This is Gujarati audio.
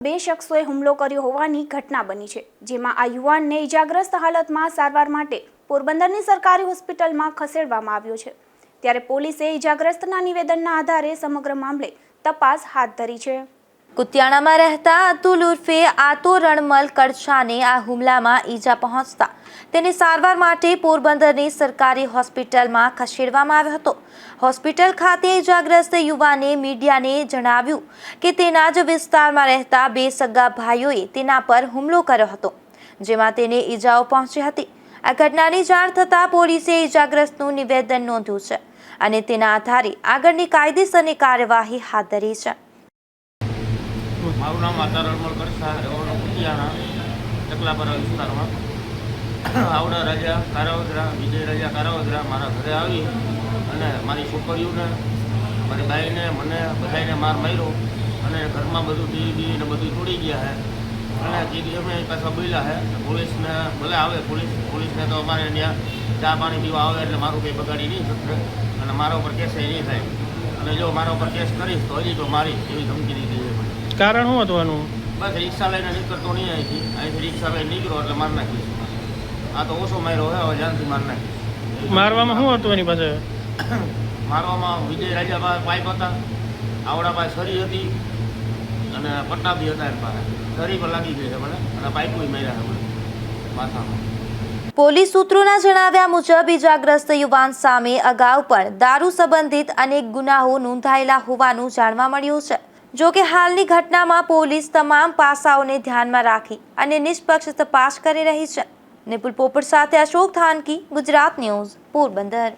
બે શખ્સોએ હુમલો કર્યો હોવાની ઘટના બની છે, જેમાં આ યુવાનને ઇજાગ્રસ્ત હાલતમાં સારવાર માટે પોરબંદરની સરકારી હોસ્પિટલમાં ખસેડવામાં આવ્યો છે। ત્યારે પોલીસે ઇજાગ્રસ્તના નિવેદનના આધારે સમગ્ર મામલે તપાસ હાથ ધરી છે। કુતિયાણામાં રહેતા અતુલ ઉર્ફે આતો રણમલ કડછાને આ હુમલામાં ઈજા પહોંચતા તેને સારવાર માટે પોરબંદરની સરકારી હોસ્પિટલમાં ખસેડવામાં આવ્યો હતો। હોસ્પિટલ ખાતે ઇજાગ્રસ્ત યુવાને મીડિયાને જણાવ્યું કે તેના જ વિસ્તારમાં રહેતા બે સગા ભાઈઓએ તેના પર હુમલો કર્યો હતો, જેમાં તેને ઈજાઓ પહોંચી હતી। આ ઘટનાની જાણ થતાં પોલીસે ઇજાગ્રસ્તનું નિવેદન નોંધ્યું છે અને તેના આધારે આગળની કાયદેસરની કાર્યવાહી હાથ ધરી છે। મારું નામ આતા રણમલ કડછા, રહેવાનો કુતિયાણા ચકલાપરા વિસ્તારમાં। આવડા રાજા કારાવદરા, વિજય રાજા કારાવદરા મારા ઘરે આવી અને મારી છોકરીઓને, મારી બાઈને, મને બધાને માર માર્યો અને ઘરમાં બધું ટીવી ને બધું તોડી ગયા છે અને અમે પાછા બોલ્યા છે। પોલીસને ભલે આવે, પોલીસને તો અમારે ત્યાં ચા પાણી પીવા આવે એટલે મારું કંઈ બગાડી નહીં શકશે અને મારા ઉપર કેસ નહીં થાય અને જો મારા ઉપર કેસ કરીશ તો હજી તો મારી એવી ધમકી દીધી છે। કારણ શું હતું આનું? બસ રિક્ષા લઈને નીકળતો નહીં, અહીંથી રિક્ષા લઈને નીકળો એટલે માર નાખીશ। આ તો ઓછો માર્યો હોય, હવે જ્યાંથી માર નાખીશ। મારવામાં શું હતું એની પાસે? મારવામાં વિજય રાજા પાસે પાઇપ હતા, આવડા પાસે છરી હતી અને પટ્ટા બી હતા એની પાસે। છરી પણ લાગી ગઈ છે મને અને પાઇપ બી માર્યા છે મને માથામાં। પોલીસ સૂત્રોના જણાવ્યા મુજબ ઇજાગ્રસ્ત યુવાન સામે અગાઉ પણ દારૂ સંબંધિત અનેક ગુનાઓ નોંધાયેલા હોવાનું જાણવા મળ્યું છે। જો કે હાલની ઘટનામાં પોલીસ તમામ પાસાઓને ધ્યાનમાં રાખી અને નિષ્પક્ષ તપાસ કરી રહી છે। નિપુલ પોપટ સાથે અશોક થાનકી, ગુજરાત ન્યૂઝ, પોરબંદર।